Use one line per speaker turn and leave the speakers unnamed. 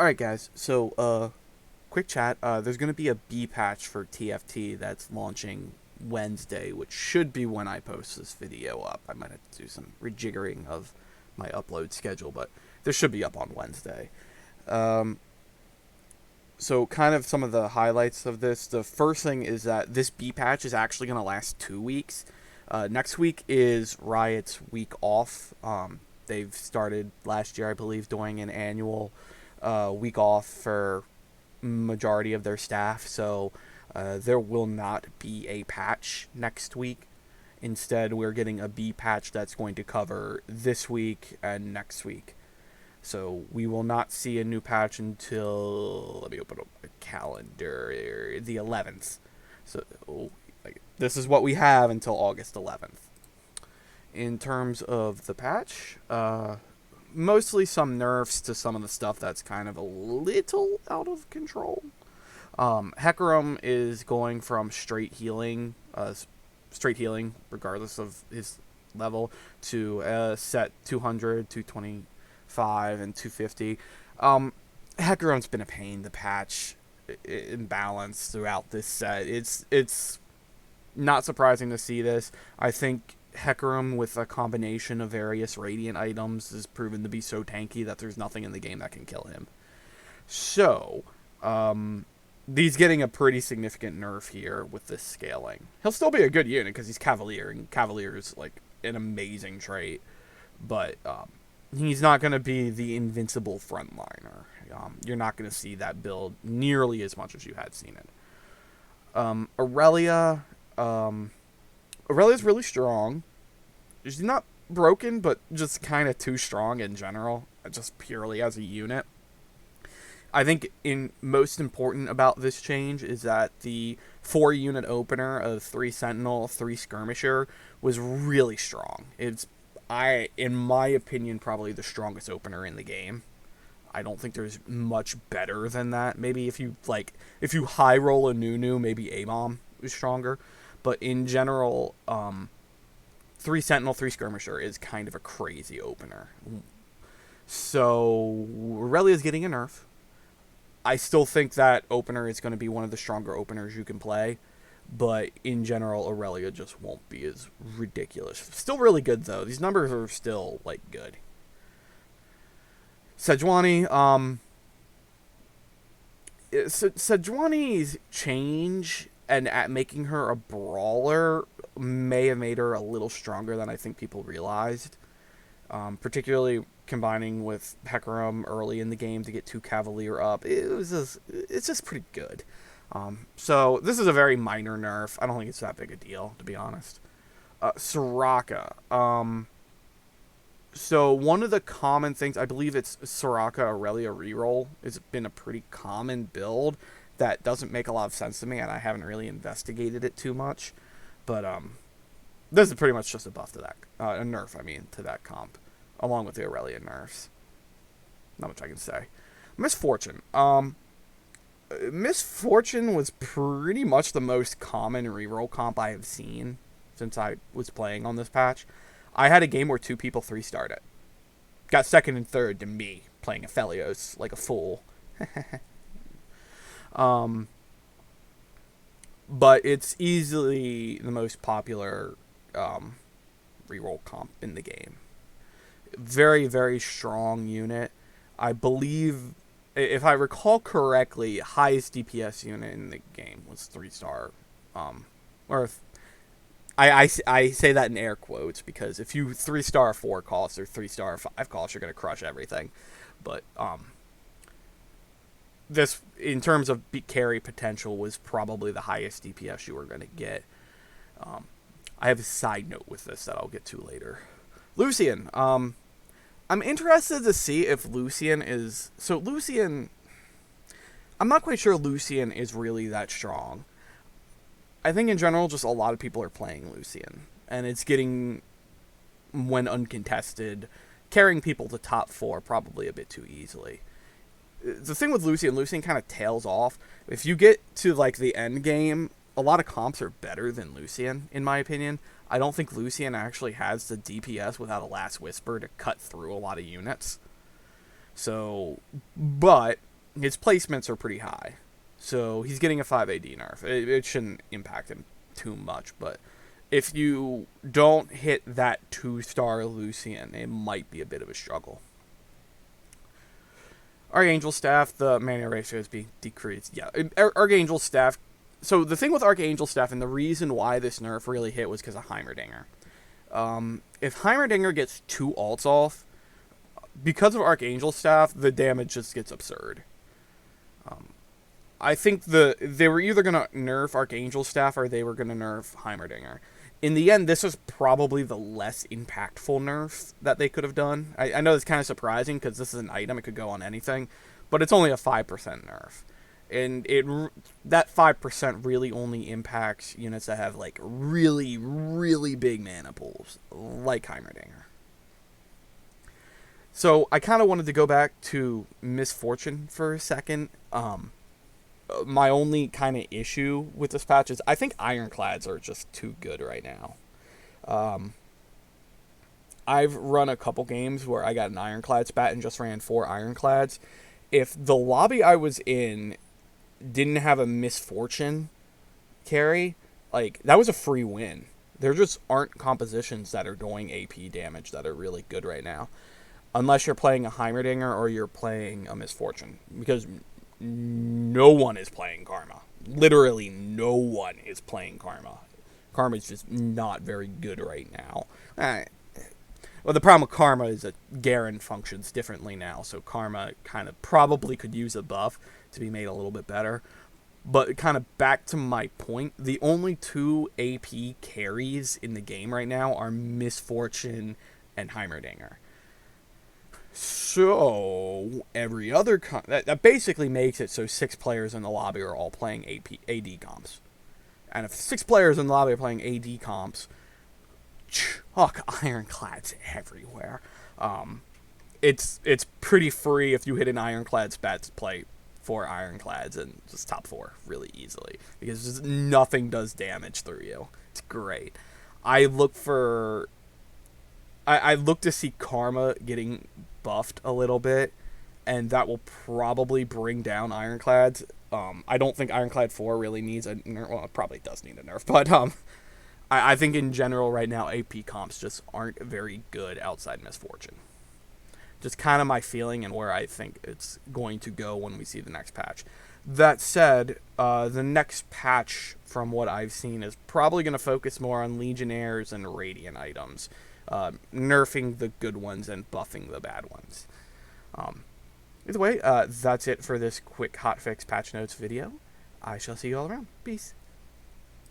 Alright guys, so quick chat. There's gonna be a B patch for TFT that's launching Wednesday, which should be when I post this video up. I might have to do some rejiggering of my upload schedule, but this should be up on Wednesday. Um, so kind of some of the highlights of this. The first thing is that this B patch is actually gonna last 2 weeks. Next week is Riot's week off. They've started last year, I believe, doing an annual week off for majority of their staff, so there will not be a patch next week. Instead, we're getting a B patch that's going to cover this week and next week. So we will not see a new patch until, let me open up a calendar, the 11th. So this is what we have until August 11th. In terms of the patch, mostly some nerfs to some of the stuff that's kind of a little out of control. Hecarim is going from straight healing, regardless of his level, to set 200, 225, and 250. Hecarim's been a pain to patch imbalance throughout this set. It's not surprising to see this. I think Hecarim, with a combination of various Radiant items, is proven to be so tanky that there's nothing in the game that can kill him. So, he's getting a pretty significant nerf here with this scaling. He'll still be a good unit because he's Cavalier, and Cavalier is like an amazing trait, but he's not going to be the invincible frontliner. You're not going to see that build nearly as much as you had seen it. Aurelia, Aurelia's really strong. She's not broken, but just kind of too strong in general, just purely as a unit. I think most important about this change is that the 4-unit opener of 3 Sentinel, 3 Skirmisher was really strong. It's, in my opinion, probably the strongest opener in the game. I don't think there's much better than that. Maybe if you high roll a Nunu, maybe A-Bomb is stronger. But in general, 3 Sentinel, 3 Skirmisher is kind of a crazy opener. So, Aurelia's getting a nerf. I still think that opener is going to be one of the stronger openers you can play. But in general, Aurelia just won't be as ridiculous. Still really good, though. These numbers are still, good. Sejuani, Sejuani's change and at making her a brawler may have made her a little stronger than I think people realized. Particularly combining with Hecarim early in the game to get 2 Cavalier up. It's just pretty good. So this is a very minor nerf. I don't think it's that big a deal, to be honest. Soraka. So one of the common things, I believe it's Soraka Aurelia reroll, has been a pretty common build that doesn't make a lot of sense to me, and I haven't really investigated it too much. But this is pretty much just a buff to that, a nerf, to that comp, along with the Aurelia nerfs. Not much I can say. Misfortune. Misfortune was pretty much the most common reroll comp I have seen since I was playing on this patch. I had a game where 2 people 3-starred it. Got second and third to me, playing Aphelios like a fool. But it's easily the most popular reroll comp in the game. Very, very strong unit. I believe, if I recall correctly, highest DPS unit in the game was 3-star. I say that in air quotes because if you 3-star 4 costs or 3-star 5 costs, you're going to crush everything. But this, in terms of carry potential, was probably the highest DPS you were going to get. I have a side note with this that I'll get to later. Lucian. I'm interested to see if Lucian is... So Lucian... I'm not quite sure Lucian is really that strong. I think in general, just a lot of people are playing Lucian. And it's getting, when uncontested, carrying people to top 4 probably a bit too easily. The thing with Lucian kind of tails off. If you get to, the end game, a lot of comps are better than Lucian, in my opinion. I don't think Lucian actually has the DPS without a Last Whisper to cut through a lot of units. So, but his placements are pretty high. So he's getting a 5 AD nerf. It shouldn't impact him too much, but if you don't hit that 2-star Lucian, it might be a bit of a struggle. Archangel Staff, the mana ratio is being decreased. Yeah, Archangel Staff. So the thing with Archangel Staff, and the reason why this nerf really hit was because of Heimerdinger. If Heimerdinger gets 2 ults off, because of Archangel Staff, the damage just gets absurd. I think they were either going to nerf Archangel Staff or they were going to nerf Heimerdinger. In the end, this was probably the less impactful nerf that they could have done. I know it's kind of surprising because this is an item. It could go on anything. But it's only a 5% nerf. And that 5% really only impacts units that have, like, really, really big mana pools, like Heimerdinger. So I kind of wanted to go back to Misfortune for a second. My only kind of issue with this patch is I think Ironclads are just too good right now. I've run a couple games where I got an Ironclad spat and just ran 4 Ironclads. If the lobby I was in didn't have a Misfortune carry, like, that was a free win. There just aren't compositions that are doing AP damage that are really good right now. Unless you're playing a Heimerdinger or you're playing a Misfortune. Because no one is playing Karma. Literally no one is playing Karma. Karma is just not very good right now. Well, the problem with Karma is that Garen functions differently now, so Karma kind of probably could use a buff to be made a little bit better. But kind of back to my point, the only 2 AP carries in the game right now are Misfortune and Heimerdinger. So every other that basically makes it so 6 players in the lobby are all playing AD comps. And if 6 players in the lobby are playing AD comps, chuck Ironclads everywhere. It's pretty free if you hit an Ironclad spat to play 4 Ironclads and just top 4 really easily. Because just nothing does damage through you. It's great. I look to see Karma getting buffed a little bit, and that will probably bring down Ironclads. I don't think Ironclad 4 really needs a nerf. Well, it probably does need a nerf, but I think in general right now AP comps just aren't very good outside Misfortune. Just kind of my feeling and where I think it's going to go when we see the next patch. That said, the next patch, from what I've seen, is probably going to focus more on Legionnaires and Radiant items. Nerfing the good ones and buffing the bad ones. Either way, that's it for this quick hotfix patch notes video. I shall see you all around. Peace.